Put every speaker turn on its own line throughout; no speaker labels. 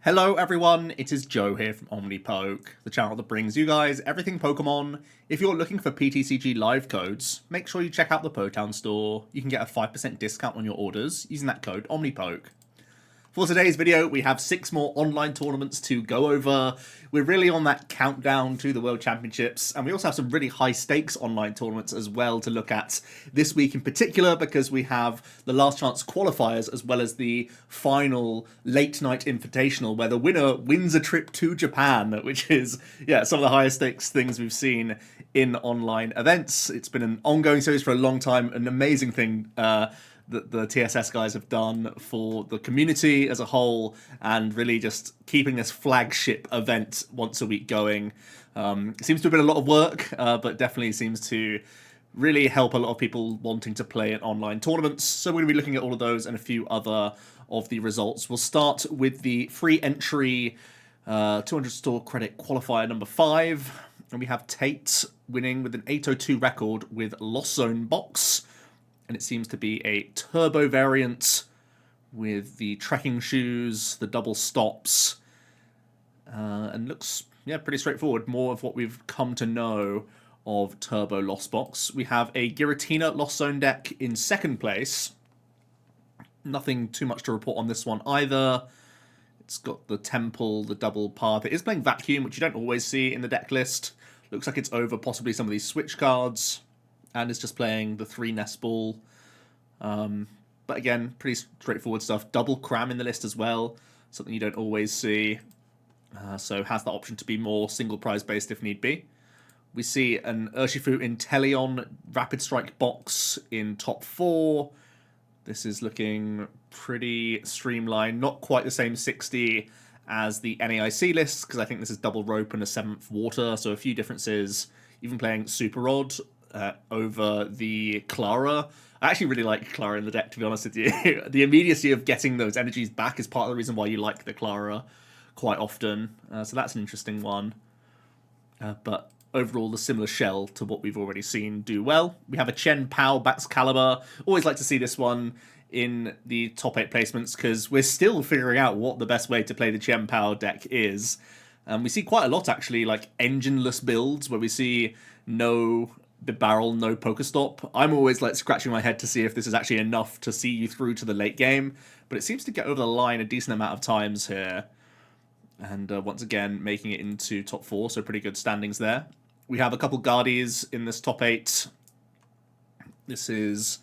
Hello everyone, it is Joe here from OmniPoke, the channel that brings you guys everything Pokemon. If you're looking for PTCG live codes, make sure you check out the Potown store. You can get a 5% discount on your orders using that code OmniPoke. For today's video, we have 6 more online tournaments to go over. We're really on that countdown to the World Championships, and we also have some really high-stakes online tournaments as well to look at this week in particular, because we have the last chance qualifiers as well as the final late-night invitational, where the winner wins a trip to Japan, which is, yeah, some of the highest-stakes things we've seen in online events. It's been an ongoing series for a long time, an amazing thing that the TSS guys have done for the community as a whole, and really just keeping this flagship event once a week going. It seems to have been a lot of work, but definitely seems to really help a lot of people wanting to play in online tournaments. So we're going to be looking at all of those and a few other of the results. We'll start with the free entry 200 store credit qualifier number 5. And we have Tate winning with an 802 record with Lost Zone box. And it seems to be a turbo variant with the trekking shoes, the double stops, and looks, yeah, pretty straightforward. More of what we've come to know of Turbo Lost Box. We have a Giratina Lost Zone deck in second place. Nothing too much to report on this one either. It's got the Temple, the double path. It is playing Vacuum, which you don't always see in the deck list. Looks like it's over possibly some of these switch cards. And it's just playing the 3 Nest Ball. But again, pretty straightforward stuff. Double Cram in the list as well. Something you don't always see. So has the option to be more single prize based if need be. We see an Urshifu Inteleon Rapid Strike box in top 4. This is looking pretty streamlined. Not quite the same 60 as the NAIC list, because I think this is double rope and a 7th water. So a few differences. Even playing Super Rod over the Clara. I actually really like Clara in the deck, to be honest with you. The immediacy of getting those energies back is part of the reason why you like the Clara quite often. So that's an interesting one. But overall, the similar shell to what we've already seen do well. We have a Chen Pao Baxcalibur. Always like to see this one in the top 8 placements, because we're still figuring out what the best way to play the Chen Pao deck is. We see quite a lot, actually, like engineless builds, where we see no barrel, no Pokestop. I'm always like scratching my head to see if this is actually enough to see you through to the late game, but it seems to get over the line a decent amount of times here. And once again, making it into top 4, so pretty good standings there. We have a couple Guardies in this top 8. This is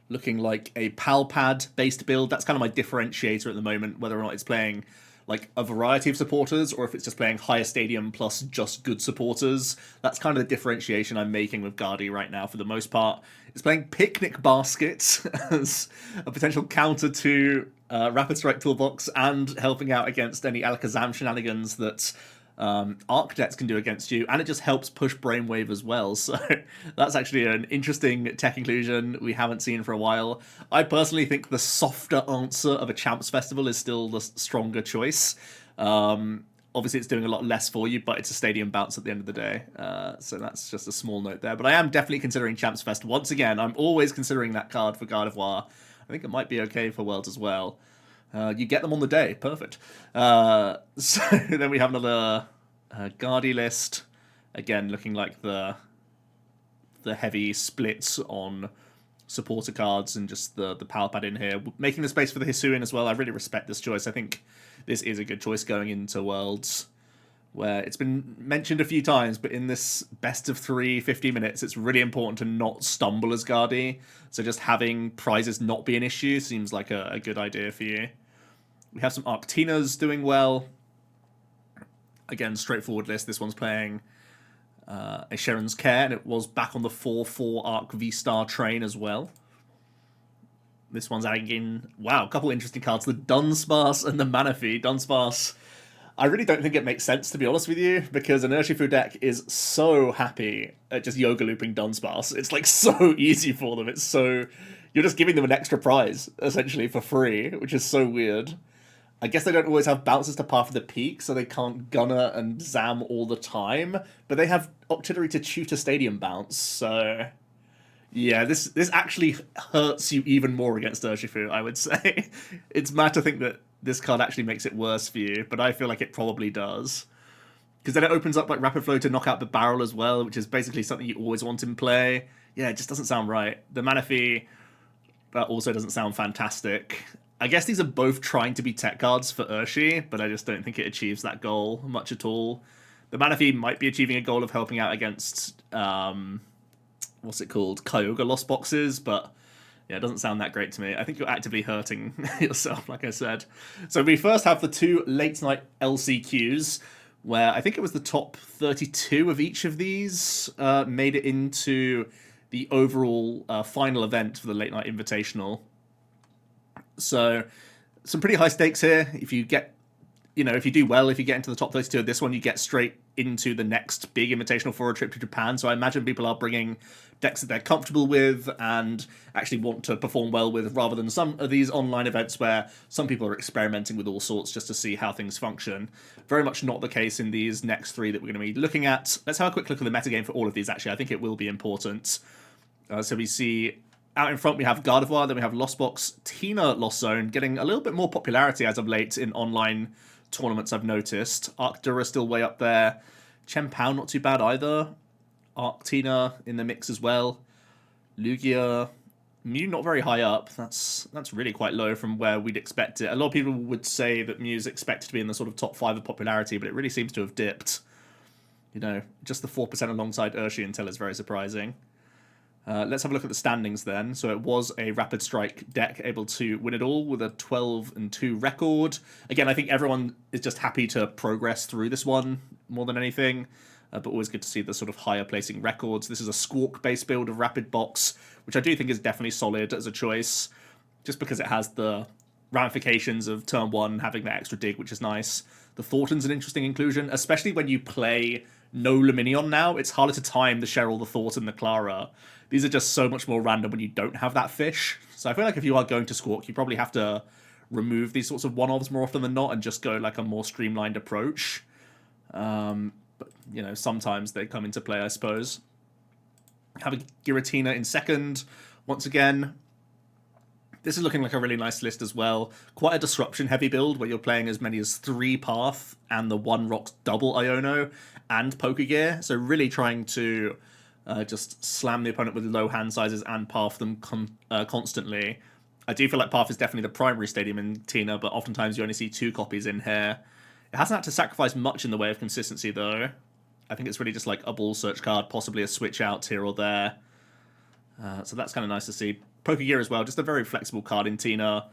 looking like a Palpad-based build. That's kind of my differentiator at the moment, whether or not it's playing like a variety of supporters, or if it's just playing higher stadium plus just good supporters. That's kind of the differentiation I'm making with Guardi right now for the most part. It's playing Picnic Basket as a potential counter to Rapid Strike Toolbox, and helping out against any Alakazam shenanigans that Architects can do against you, and it just helps push Brainwave as well. So that's actually an interesting tech inclusion we haven't seen for a while. I personally think the softer answer of a Champs Festival is still the stronger choice. Obviously, it's doing a lot less for you, but it's a stadium bounce at the end of the day. So that's just a small note there. But I am definitely considering Champs Fest once again. I'm always considering that card for Gardevoir. I think it might be okay for Worlds as well. You get them on the day. Perfect. So then we have another Guardi list. Again, looking like the heavy splits on supporter cards and just the power pad in here. Making the space for the Hisuian as well. I really respect this choice. I think this is a good choice going into Worlds, where it's been mentioned a few times, but in this best of 3, 50 minutes, it's really important to not stumble as Guardi. So just having prizes not be an issue seems like a good idea for you. We have some Arctinas doing well. Again, straightforward list. This one's playing a Sharon's Care, and it was back on the 4/4 Arc V-Star train as well. This one's adding in, wow, a couple interesting cards. The Dunsparce and the Manaphy. Dunsparce, I really don't think it makes sense, to be honest with you, because an Urshifu deck is so happy at just yoga looping Dunsparce. It's like so easy for them. It's so, you're just giving them an extra prize, essentially, for free, which is so weird. I guess they don't always have bounces to Path of the Peak, so they can't Gunner and Zam all the time, but they have Octillery to Tutor Stadium bounce, so yeah, this actually hurts you even more against Urshifu, I would say. It's mad to think that this card actually makes it worse for you, but I feel like it probably does. Because then it opens up like Rapid Flow to knock out the barrel as well, which is basically something you always want in play. Yeah, it just doesn't sound right. The Manaphy also doesn't sound fantastic. I guess these are both trying to be tech cards for Urshi, but I just don't think it achieves that goal much at all. The Manaphy might be achieving a goal of helping out against, what's it called, Kyogre Lost Boxes, but yeah, it doesn't sound that great to me. I think you're actively hurting yourself, like I said. So we first have the 2 late night LCQs, where I think it was the top 32 of each of these made it into the overall final event for the Late Night Invitational. So some pretty high stakes here. If you get, if you do well, if you get into the top 32 of this one, you get straight into the next big invitational for a trip to Japan. So I imagine people are bringing decks that they're comfortable with and actually want to perform well with, rather than some of these online events where some people are experimenting with all sorts just to see how things function. Very much not the case in these next 3 that we're going to be looking at. Let's have a quick look at the metagame for all of these, actually. I think it will be important. So we see out in front we have Gardevoir, then we have Lost Box, Tina Lost Zone, getting a little bit more popularity as of late in online tournaments, I've noticed. Arctura still way up there. Chien-Pao not too bad either. Arctina in the mix as well. Lugia, Mew not very high up. That's really quite low from where we'd expect it. A lot of people would say that Mew's expected to be in the sort of top 5 of popularity, but it really seems to have dipped. Just the 4% alongside Urshi until is very surprising. Let's have a look at the standings then. So it was a Rapid Strike deck able to win it all with a 12-2 record. Again, I think everyone is just happy to progress through this one more than anything. But always good to see the sort of higher placing records. This is a Squawk-based build of Rapid Box, which I do think is definitely solid as a choice, just because it has the ramifications of turn 1 having that extra dig, which is nice. The Thornton's an interesting inclusion, especially when you play no Luminion now. It's harder to time the Cheryl, the Thornton, the Clara. These are just so much more random when you don't have that fish. So I feel like if you are going to Squawk, you probably have to remove these sorts of one-offs more often than not and just go like a more streamlined approach. But, sometimes they come into play, I suppose. Having Giratina in second. Once again, this is looking like a really nice list as well. Quite a disruption-heavy build where you're playing as many as 3 Path and the 1 Rocks double Iono and Pokegear. So really trying to just slam the opponent with low hand sizes and Path them constantly. I do feel like Path is definitely the primary stadium in Tina, but oftentimes you only see 2 copies in here. It hasn't had to sacrifice much in the way of consistency, though. I think it's really just like a ball search card, possibly a switch out here or there. So that's kind of nice to see. Pokegear as well, just a very flexible card in Tina.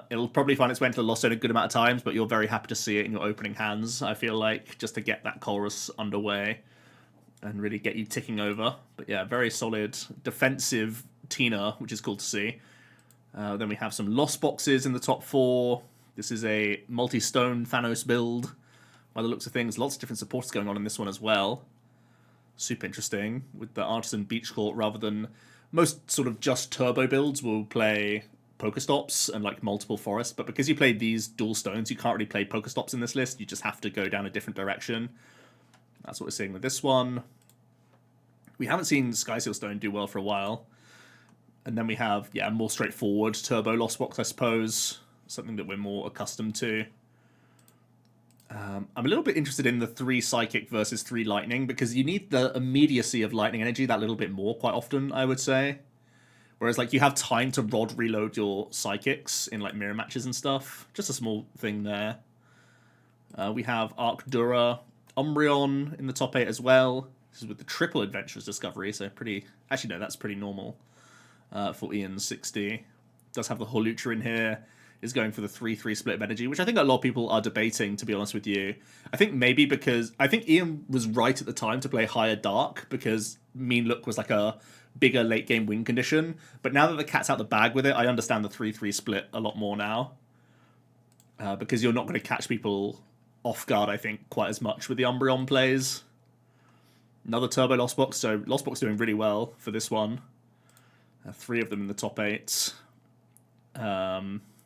It'll probably find its way into the Lost Zone a good amount of times, but you're very happy to see it in your opening hands, I feel like, just to get that Chorus underway and really get you ticking over. But yeah, very solid defensive Tina, which is cool to see. Then we have some Lost Boxes in the top 4. This is a multi-stone Thanos build, by the looks of things. Lots of different supporters going on in this one as well. Super interesting, with the Artisan Beach Court, rather than most sort of just turbo builds will play Pokestops and like multiple forests, but because you play these dual stones, you can't really play Pokestops in this list. You just have to go down a different direction. That's what we're seeing with this one. We haven't seen Skyseal Stone do well for a while. And then we have, yeah, a more straightforward turbo Lost Box, I suppose. Something that we're more accustomed to. I'm a little bit interested in the 3 Psychic versus 3 Lightning, because you need the immediacy of Lightning Energy that little bit more quite often, I would say. Whereas, like, you have time to rod reload your Psychics in, like, mirror matches and stuff. Just a small thing there. We have Arctura, Umbreon in the top 8 as well. This is with the triple Adventurous Discovery, so pretty... Actually, no, that's pretty normal for Ian's 60. Does have the Holucha in here. Is going for the 3-3 split of energy, which I think a lot of people are debating, to be honest with you. I think maybe because... I think Ian was right at the time to play higher Dark, because Mean Look was like a bigger late-game win condition. But now that the cat's out the bag with it, I understand the 3-3 split a lot more now. Because you're not going to catch people off guard, I think, quite as much with the Umbreon plays. Another Turbo Lost Box, so Lost Box doing really well for this one. 3 of them in the top 8.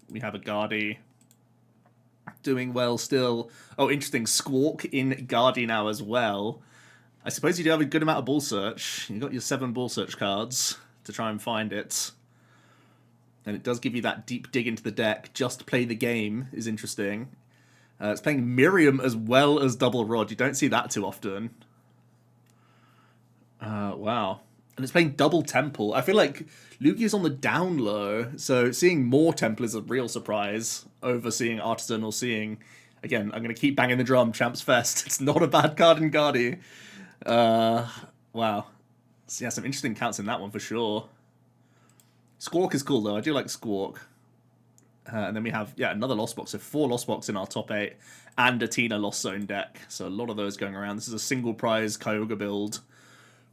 We have a Guardy doing well still. Oh, interesting. Squawk in Guardy now as well. I suppose you do have a good amount of Ball Search. You've got your 7 Ball Search cards to try and find it. And it does give you that deep dig into the deck. Just play the game is interesting. It's playing Miriam as well as Double Rod. You don't see that too often. Wow. And it's playing Double Temple. I feel like Lugia's on the down low, so seeing more Temple is a real surprise over seeing Artisan or seeing... Again, I'm going to keep banging the drum, Champs Fest. It's not a bad card in Guardy. Wow. So yeah, some interesting counts in that one for sure. Squawk is cool though. I do like Squawk. And then we have, yeah, another Lost Box. So 4 Lost Box in our top 8. And a Tina Lost Zone deck. So a lot of those going around. This is a single prize Kyogre build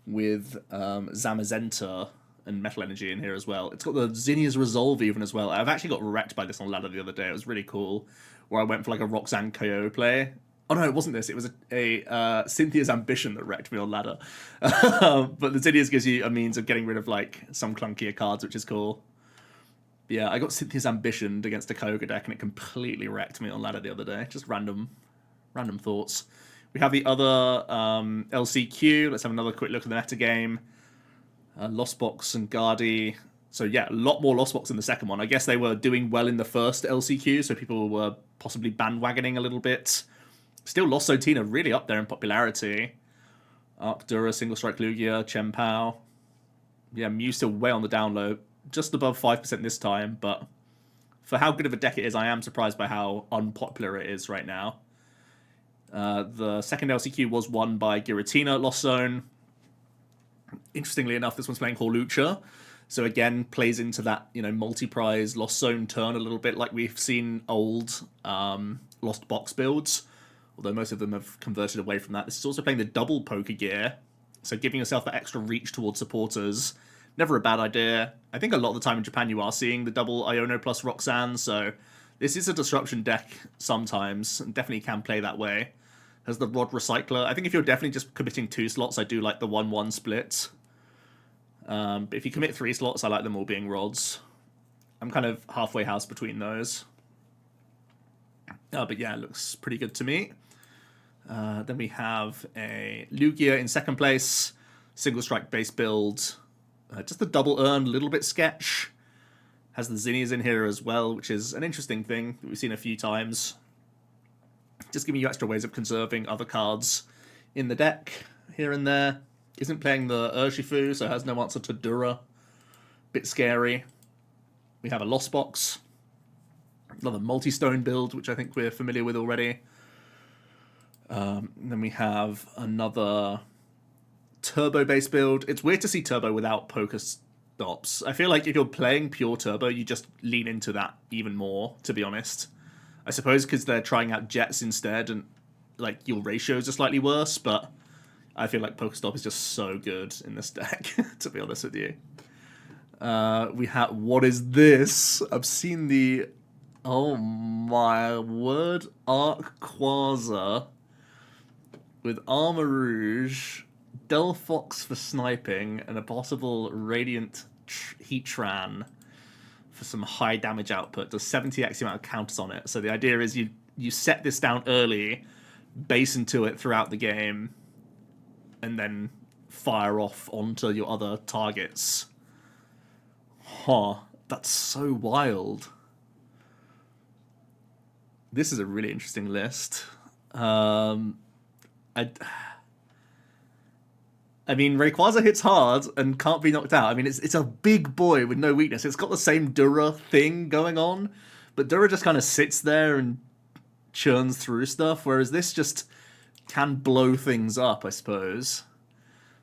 with Zamazenta and Metal Energy in here as well. It's got the Zinnia's Resolve even as well. I've actually got wrecked by this on ladder the other day. It was really cool. Where I went for like a Roxanne KO play. Oh no, it wasn't this. It was a Cynthia's Ambition that wrecked me on ladder. But the Zinnia's gives you a means of getting rid of like some clunkier cards, which is cool. But yeah, I got Cynthia's Ambition against a Kyogre deck and it completely wrecked me on ladder the other day. Just random thoughts. We have the other LCQ. Let's have another quick look at the metagame. Lost Box and Guardy. So yeah, a lot more Lost Box in the second one. I guess they were doing well in the first LCQ, so people were possibly bandwagoning a little bit. Still Lost Zone Tina really up there in popularity. Arcdura, Single Strike Lugia, Chien-Pao. Yeah, Mew still way on the down low. Just above 5% this time, but for how good of a deck it is, I am surprised by how unpopular it is right now. The second LCQ was won by Giratina Lost Zone. Interestingly enough, this one's playing Hawlucha. So again, plays into that, you know, multi-prize Lost Zone turn a little bit like we've seen old Lost Box builds. Although most of them have converted away from that. This is also playing the double poker gear. So giving yourself that extra reach towards supporters. Never a bad idea. I think a lot of the time in Japan you are seeing the double Iono plus Roxanne. So this is a disruption deck sometimes. And definitely can play that way. Has the Rod Recycler. I think if you're definitely just committing 2 slots, I do like the 1-1 split. But if you commit 3 slots, I like them all being rods. I'm kind of halfway house between those. But yeah, it looks pretty good to me. Then we have a Lugia in second place. Single strike base build. Just the double earn, a little bit sketch. Has the Zinnias in here as well, which is an interesting thing that we've seen a few times. Just giving you extra ways of conserving other cards in the deck here and there. Isn't playing the Urshifu, so has no answer to Dura. Bit scary. We have a Lost Box. Another multi-stone build, which I think we're familiar with already. Then we have another Turbo base build. It's weird to see Turbo without Poker Stops. I feel like if you're playing pure Turbo, you just lean into that even more, to be honest. I suppose because they're trying out Jets instead, and like your ratios are slightly worse, but I feel like Pokestop is just so good in this deck, to be honest with you. We have... What is this? I've seen the... Oh my word. Arc Quasar with Armor Rouge, Delphox for sniping, and a possible Radiant Heatran for some high damage output. Does 70x the amount of counters on it. So the idea is you set this down early, base into it throughout the game, and then fire off onto your other targets. Huh. That's so wild. This is a really interesting list. I mean, Rayquaza hits hard and can't be knocked out. I mean, it's a big boy with no weakness. It's got the same Dura thing going on, but Dura just kind of sits there and churns through stuff, whereas this just can blow things up, I suppose.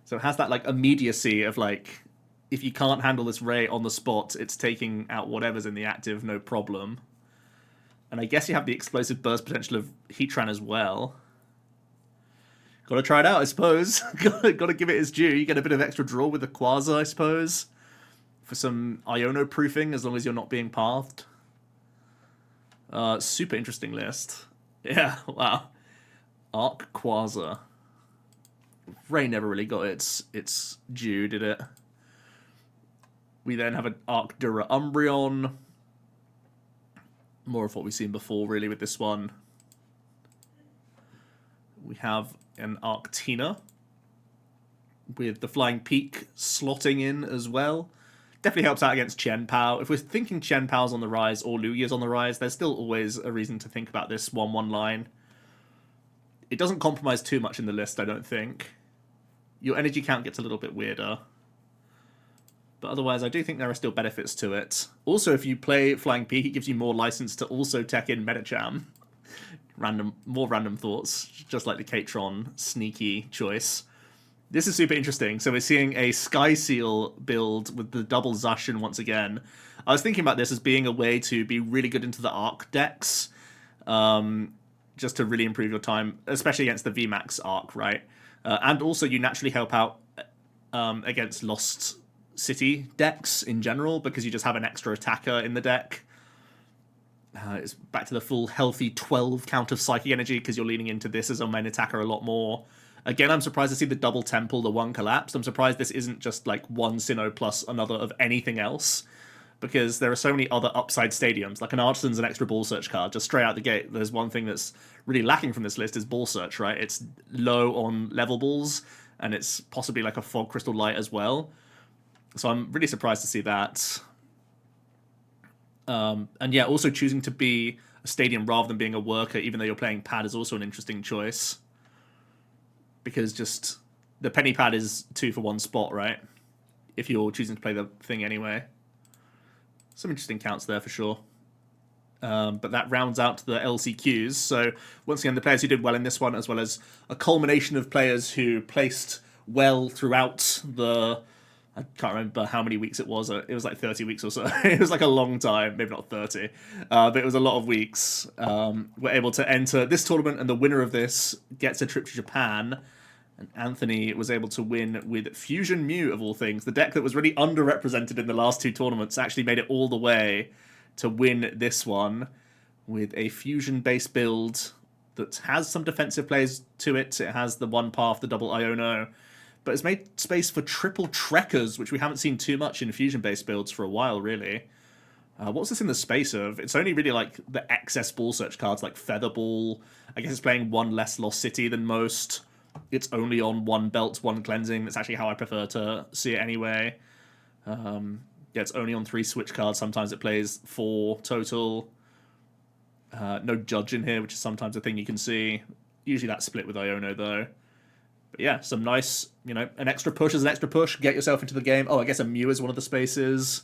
So it has that like immediacy of like, if you can't handle this Ray on the spot, it's taking out whatever's in the active, no problem. And I guess you have the explosive burst potential of Heatran as well. Gotta try it out, I suppose. Gotta give it its due. You get a bit of extra draw with the Quasar, I suppose. For some Iono proofing, as long as you're not being pathed. Super interesting list. Yeah, wow. Arc Quasar. Ray never really got its due, did it? We then have an Arc Dura Umbreon. More of what we've seen before, really, with this one. We have an Arctina with the Flying Peak slotting in as well. Definitely helps out against Chen Pao. If we're thinking Chen Pao's on the rise or Lugia's on the rise, there's still always a reason to think about this 1-1 line. It doesn't compromise too much in the list, I don't think. Your energy count gets a little bit weirder. But otherwise, I do think there are still benefits to it. Also, if you play Flying Peak, it gives you more license to also tech in Metacham. More random thoughts, just like the Katron sneaky choice. This is super interesting. So we're seeing a Sky Seal build with the double Zacian once again. I was thinking about this as being a way to be really good into the Arc decks, just to really improve your time, especially against the VMAX Arc, right? And also you naturally help out against Lost City decks in general, because you just have an extra attacker in the deck. It's back to the full healthy 12 count of Psychic Energy, because you're leaning into this as a main attacker a lot more. Again, I'm surprised to see the double Temple, the one collapsed. I'm surprised this isn't just like one Sinnoh plus another of anything else, because there are so many other upside stadiums. Like an Artisan's an extra Ball Search card, just straight out the gate. There's one thing that's really lacking from this list is Ball Search, right? It's low on level balls, and it's possibly like a Fog Crystal Light as well. So I'm really surprised to see that. And yeah, also choosing to be a stadium rather than being a worker, even though you're playing pad, is also an interesting choice. Because just the penny pad is 2 for 1 spot, right? If you're choosing to play the thing anyway. Some interesting counts there for sure. But that rounds out the LCQs. So once again, the players who did well in this one, as well as a culmination of players who placed well throughout the... I can't remember how many weeks it was. It was like 30 weeks or so. It was like a long time. Maybe not 30. But it was a lot of weeks. We're able to enter this tournament, and the winner of this gets a trip to Japan. And Anthony was able to win with Fusion Mew, of all things. The deck that was really underrepresented in the last 2 tournaments actually made it all the way to win this one with a Fusion-based build that has some defensive plays to it. It has the one path, the double Iono, but it's made space for triple Trekkers, which we haven't seen too much in Fusion-based builds for a while, really. What's this in the space of? It's only really like the excess Ball Search cards, like Featherball. I guess it's playing 1 less Lost City than most. It's only on 1 Belt, 1 Cleansing. That's actually how I prefer to see it anyway. Yeah, it's only on 3 Switch cards. Sometimes it plays 4 total. No Judge in here, which is sometimes a thing you can see. Usually that's split with Iono, though. But yeah, some nice, an extra push is an extra push. Get yourself into the game. Oh, I guess a Mew is one of the spaces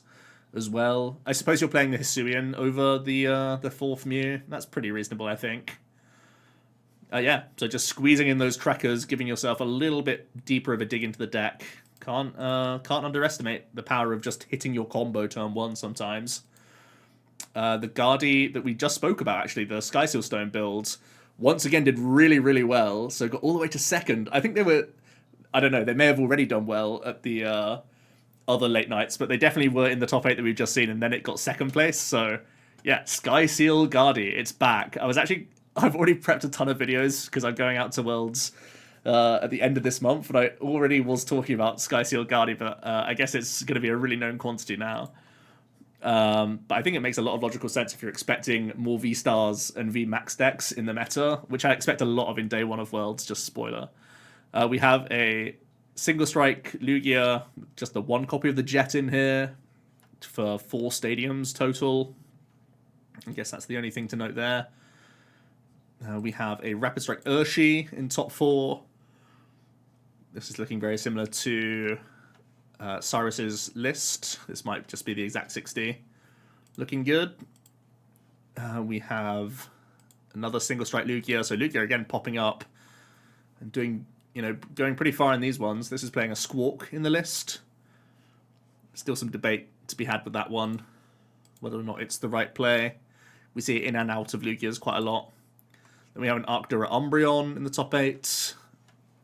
as well. I suppose you're playing the Hisuian over the 4th Mew. That's pretty reasonable, I think. Yeah, so just squeezing in those Trekkers, giving yourself a little bit deeper of a dig into the deck. Can't underestimate the power of just hitting your combo turn 1 sometimes. The Guardi that we just spoke about, actually, the Sky Seal Stone builds, once again did really, really well. So got all the way to 2nd. I think they were, I don't know, they may have already done well at the other late nights, but they definitely were in the top 8 that we've just seen, and then it got 2nd place. So yeah, Sky Seal Guardi, it's back. I've already prepped a ton of videos because I'm going out to Worlds at the end of this month, and I already was talking about Sky Seal Guardi, but I guess it's going to be a really known quantity now. But I think it makes a lot of logical sense if you're expecting more V-Stars and V-Max decks in the meta, which I expect a lot of in day 1 of Worlds, just spoiler. We have a single strike Lugia, just the 1 copy of the Jet in here for 4 stadiums total. I guess that's the only thing to note there. We have a Rapid Strike Urshi in top 4. This is looking very similar to Cyrus's list. This might just be the exact 60. Looking good. We have another single strike Lugia. So Lugia again popping up and doing, going pretty far in these ones. This is playing a Squawk in the list. Still some debate to be had with that one, whether or not it's the right play. We see it in and out of Lugia's quite a lot. Then we have an Arctura Umbreon in the top 8.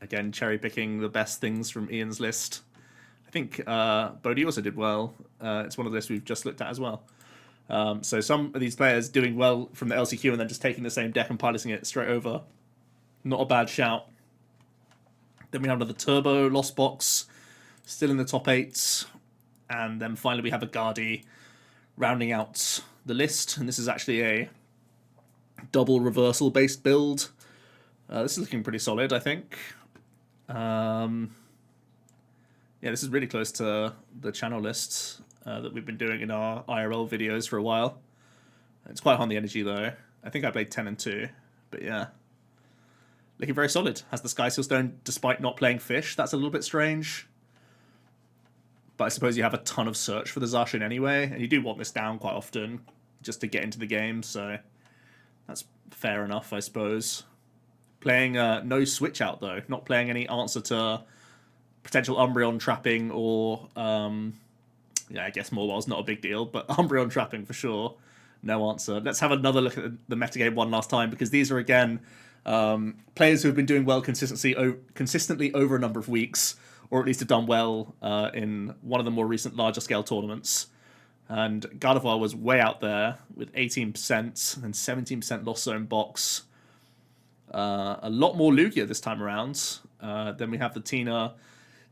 Again, cherry-picking the best things from Ian's list. I think Bodhi also did well. It's one of the lists we've just looked at as well. So some of these players doing well from the LCQ and then just taking the same deck and piloting it straight over. Not a bad shout. Then we have another Turbo Lost Box, still in the top 8. And then finally we have a Guardi rounding out the list. And this is actually a double reversal-based build. This is looking pretty solid, I think. Yeah, this is really close to the channel list. that we've been doing in our IRL videos for a while. It's quite high on the energy though. I think I played 10 and 2, but yeah. Looking very solid. Has the Sky Seal Stone despite not playing fish. That's a little bit strange. But I suppose you have a ton of search for the Zacian anyway, and you do want this down quite often just to get into the game, so that's fair enough, I suppose. Playing no switch out though, not playing any answer to potential Umbreon trapping or yeah, I guess Morwell's not a big deal, but Umbreon trapping for sure. No answer. Let's have another look at the metagame one last time, because these are again players who have been doing well consistently over a number of weeks, or at least have done well in one of the more recent larger scale tournaments. And Gardevoir was way out there with 18% and 17% Lost Zone box. A lot more Lugia this time around. Then we have the Tina.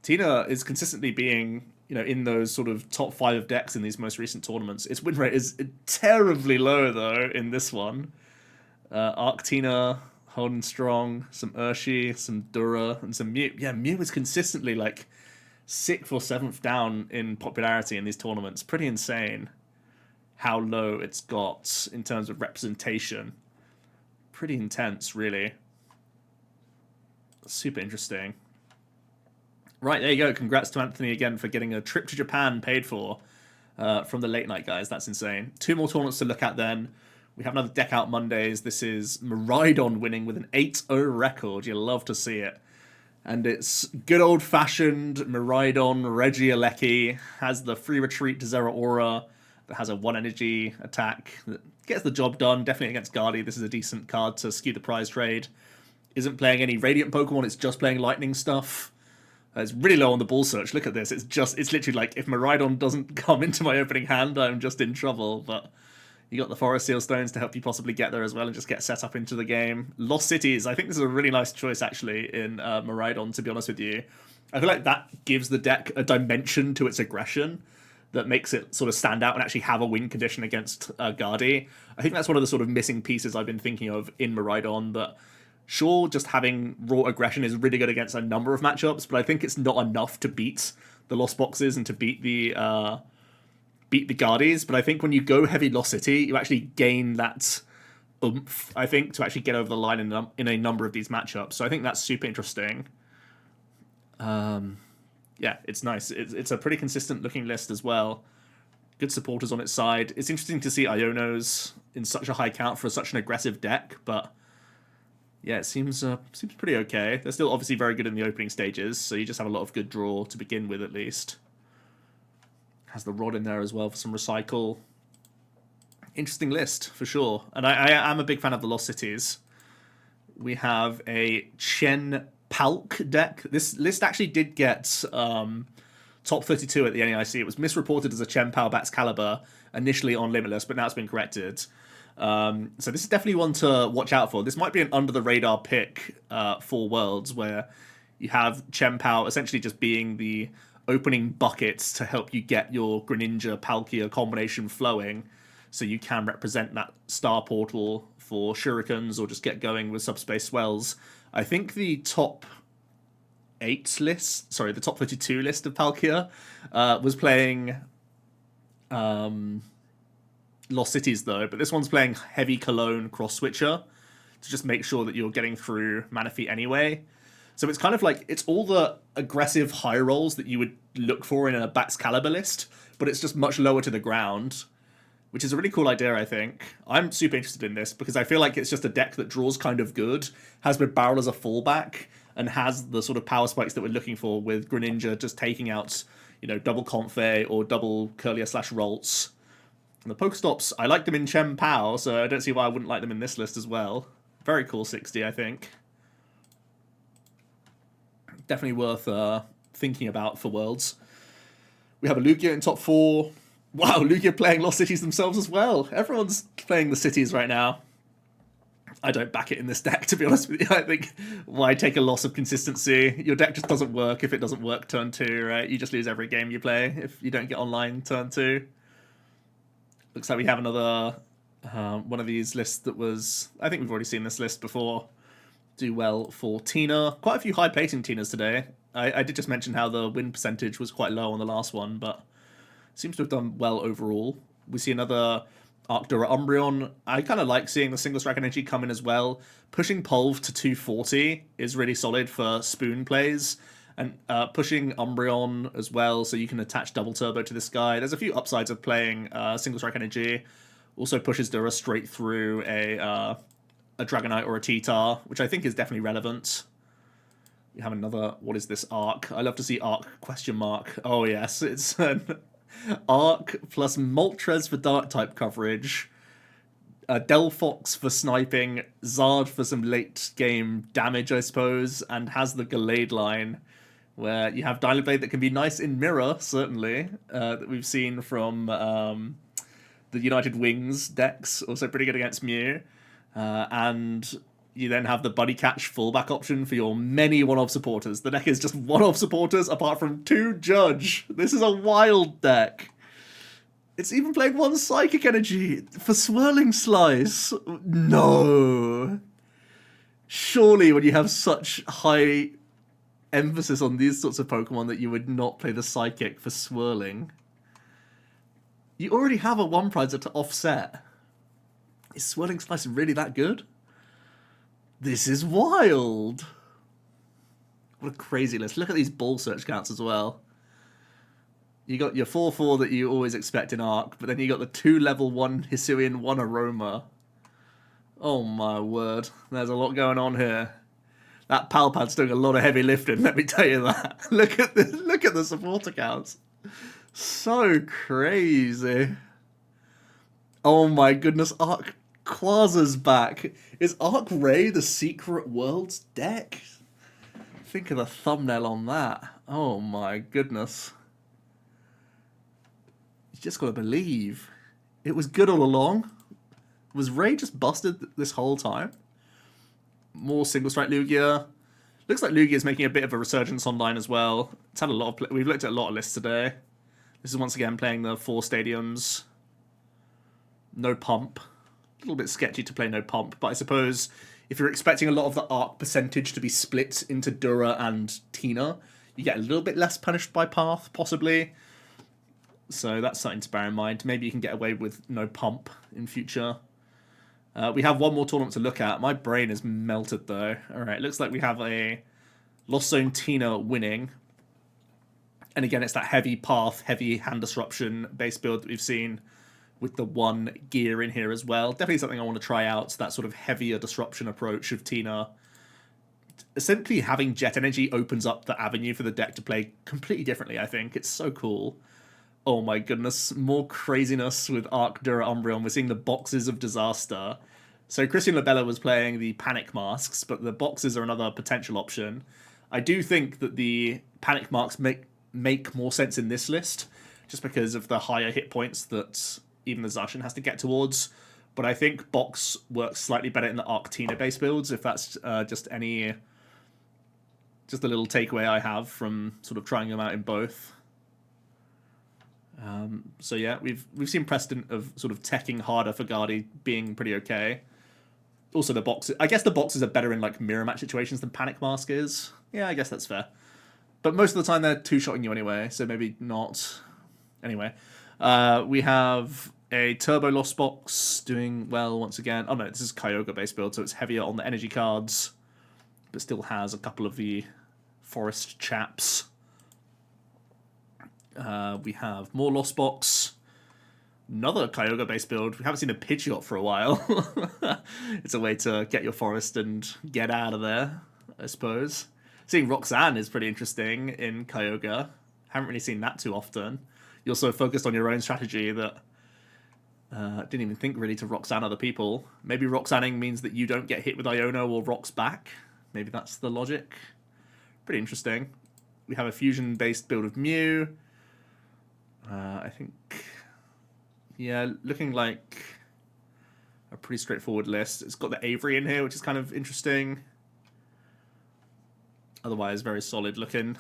Tina is consistently being, in those sort of top 5 of decks in these most recent tournaments. Its win rate is terribly low though in this one. Arctina holding strong, some Urshi, some Dura, and some Mew. Yeah, Mew is consistently like 6th or 7th down in popularity in these tournaments. Pretty insane how low it's got in terms of representation. Pretty intense, really. Super interesting. Right, there you go. Congrats to Anthony again for getting a trip to Japan paid for from the late night guys. That's insane. 2 more tournaments to look at then. We have another Deck Out Mondays. This is Miraidon winning with an 8-0 record. You'll love to see it. And it's good old-fashioned Miraidon. Regieleki has the free retreat to Zeraora that has a 1 energy attack that gets the job done. Definitely against Guardy. This is a decent card to skew the prize trade. Isn't playing any Radiant Pokemon. It's just playing Lightning stuff. It's really low on the ball search. Look at this. It's literally like, if Miraidon doesn't come into my opening hand, I'm just in trouble. But you got the Forest Seal Stones to help you possibly get there as well and just get set up into the game. Lost Cities. I think this is a really nice choice, actually, in Miraidon, to be honest with you. I feel like that gives the deck a dimension to its aggression that makes it sort of stand out and actually have a win condition against Guardy. I think that's one of the sort of missing pieces I've been thinking of in Miraidon, that sure, just having raw aggression is really good against a number of matchups, but I think it's not enough to beat the Lost Boxes and to beat the Guardies. But I think when you go heavy Lost City, you actually gain that oomph, I think, to actually get over the line in a number of these matchups. So I think that's super interesting. Yeah, it's nice. It's a pretty consistent looking list as well. Good supporters on its side. It's interesting to see Ionos in such a high count for such an aggressive deck, but yeah, it seems pretty okay. They're still obviously very good in the opening stages, so you just have a lot of good draw to begin with at least. Has the Rod in there as well for some recycle. Interesting list, for sure. And I am a big fan of the Lost Cities. We have a Chen Palk deck. This list actually did get top 32 at the NEIC. It was misreported as a Chen Pao Bats Caliber initially on Limitless, but now it's been corrected. So this is definitely one to watch out for. This might be an under-the-radar pick for Worlds, where you have Chen Pao essentially just being the opening buckets to help you get your Greninja Palkia combination flowing, so you can represent that star portal for shurikens or just get going with subspace swells. I think the top 8 list, sorry, the top 32 list of Palkia was playing Lost Cities though, but this one's playing heavy Cologne cross switcher to just make sure that you're getting through Manaphy anyway. So it's kind of like, it's all the aggressive high rolls that you would look for in a Bats Caliber list, but it's just much lower to the ground, which is a really cool idea, I think. I'm super interested in this because I feel like it's just a deck that draws kind of good, has Barrel as a fallback, and has the sort of power spikes that we're looking for with Greninja just taking out, double Comfey or double Curlier/Rolts. And the Pokestops, I like them in Chen Pao, so I don't see why I wouldn't like them in this list as well. Very cool 60, I think. Definitely worth thinking about for Worlds. We have a Lugia in top 4. Wow, Lugia playing Lost Cities themselves as well. Everyone's playing the cities right now. I don't back it in this deck, to be honest with you. I think, why take a loss of consistency? Your deck just doesn't work if it doesn't work turn 2, right? You just lose every game you play if you don't get online turn 2. Looks like we have another one of these lists that was... I think we've already seen this list before. Do well for Tina. Quite a few high-plating Tinas today. I did just mention how the win percentage was quite low on the last one, but Seems to have done well overall. We see another Arctura Umbreon. I kind of like seeing the single strike energy come in as well. Pushing Pulve to 240 is really solid for spoon plays. And pushing Umbreon as well, so you can attach double turbo to this guy. There's a few upsides of playing single strike energy. Also pushes Dura straight through a Dragonite or a T-Tar, which I think is definitely relevant. We have another, what is this, Arc? I love to see Arc question mark. Oh yes, it's an Arc plus Moltres for dark type coverage. Delphox for sniping, Zard for some late game damage, I suppose, and has the Gallade line, where you have Dyna Blade that can be nice in mirror, certainly, that we've seen from the United Wings decks, also pretty good against Mew. And you then have the Buddy Catch fallback option for your many one-off supporters. The deck is just one-off supporters apart from 2 Judge. This is a wild deck. It's even playing 1 Psychic Energy for Swirling Slice. No. Surely when you have such high emphasis on these sorts of Pokemon that you would not play the Psychic for Swirling. You already have a 1 prizer to offset. Is Swirling Slice really that good? This is wild. What a crazy list. Look at these ball search counts as well. You got your 4/4 that you always expect in Arc, but then you got the 2 level 1 Hisuian, 1 Aroma. Oh my word. There's a lot going on here. That Palpad's doing a lot of heavy lifting, let me tell you that. Look at the support accounts. So crazy. Oh my goodness, Arc Quasa's back. Is Arc Ray the Secret Worlds deck? Think of the thumbnail on that. Oh my goodness. You just gotta believe. It was good all along. Was Ray just busted this whole time? More single strike Lugia. Looks like Lugia is making a bit of a resurgence online as well. It's had a lot of we've looked at a lot of lists today. This is once again playing the 4 stadiums. No pump. A little bit sketchy to play no pump, but I suppose if you're expecting a lot of the arc percentage to be split into Dura and Tina, you get a little bit less punished by path, possibly. So that's something to bear in mind. Maybe you can get away with no pump in future. We have one more tournament to look at. My brain is melted, though. Alright, looks like we have a Lost Zone Tina winning. And again, it's that heavy path, heavy hand disruption base build that we've seen with the 1 gear in here as well. Definitely something I want to try out, that sort of heavier disruption approach of Tina. Essentially, having Jet Energy opens up the avenue for the deck to play completely differently, I think. It's so cool. Oh my goodness, more craziness with Arc Dura Umbreon. We're seeing the boxes of disaster. So Christian Labella was playing the Panic Masks, but the boxes are another potential option. I do think that the Panic Masks make more sense in this list, just because of the higher hit points that even the Zacian has to get towards. But I think Box works slightly better in the Arc Tina base builds, if that's just a little takeaway I have from sort of trying them out in both. So yeah, we've seen precedent of sort of teching harder for Guardi being pretty okay. Also the boxes, I guess the boxes are better in like mirror match situations than Panic Mask is. Yeah, I guess that's fair. But most of the time they're 2-shotting you anyway, so maybe not. Anyway, we have a Turbo Lost Box doing well once again. Oh no, this is Kyogre base build, so it's heavier on the energy cards, but still has a couple of the forest chaps. We have more Lost Box. Another Kyogre base build. We haven't seen a Pidgeot for a while. It's a way to get your forest and get out of there, I suppose. Seeing Roxanne is pretty interesting in Kyogre. Haven't really seen that too often. You're so focused on your own strategy that didn't even think really to Roxanne other people. Maybe Roxanning means that you don't get hit with Iono or Rox back. Maybe that's the logic. Pretty interesting. We have a fusion-based build of Mew. I think, yeah, looking like a pretty straightforward list. It's got the Avery in here, which is kind of interesting. Otherwise, very solid looking.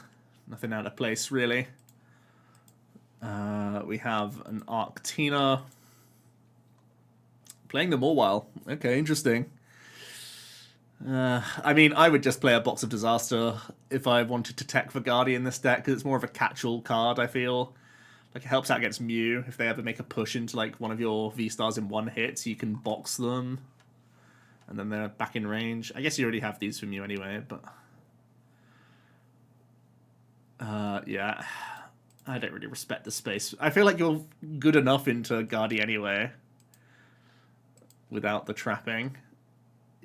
Nothing out of place, really. We have an Arctina. Playing the Mawile. Okay, interesting. I mean, I would just play a Box of Disaster if I wanted to tech for Guardian in this deck, because it's more of a catch-all card, I feel. Like, it helps out against Mew. If they ever make a push into, like, one of your V-Stars in one hit, you can box them. And then they're back in range. I guess you already have these for Mew anyway, but... yeah. I don't really respect the space. I feel like you're good enough into Guardy anyway. Without the trapping.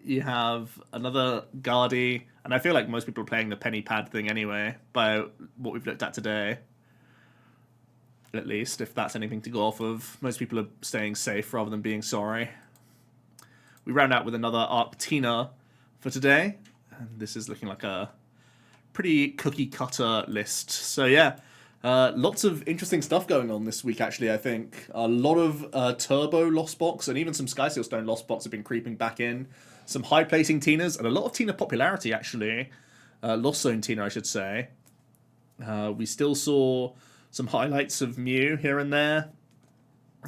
You have another Guardy, and I feel like most people are playing the penny pad thing anyway, by what we've looked at today. At least, if that's anything to go off of. Most people are staying safe rather than being sorry. We round out with another Arctina for today, and this is looking like a pretty cookie-cutter list. So yeah, lots of interesting stuff going on this week, actually, I think. A lot of Turbo Lost Box, and even some Skyseal Stone Lost Box have been creeping back in. Some high-placing Tinas, and a lot of Tina popularity, actually. Lost Zone Tina, I should say. We still saw some highlights of Mew here and there.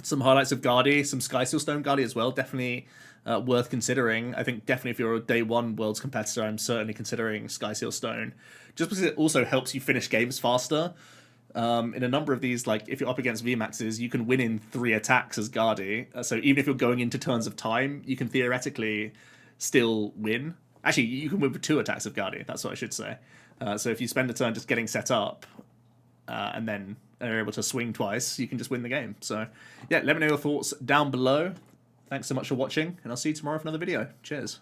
Some highlights of Guardy, some Skyseal Stone Guardy as well. Definitely worth considering. I think definitely if you're a day one Worlds competitor, I'm certainly considering Skyseal Stone. Just because it also helps you finish games faster. In a number of these, like, if you're up against VMAXs, you can win in 3 attacks as Guardy. So even if you're going into turns of time, you can theoretically still win. Actually, you can win with 2 attacks of Guardy, that's what I should say. So if you spend a turn just getting set up, and then are able to swing twice, you can just win the game. So, yeah, let me know your thoughts down below. Thanks so much for watching, and I'll see you tomorrow for another video. Cheers.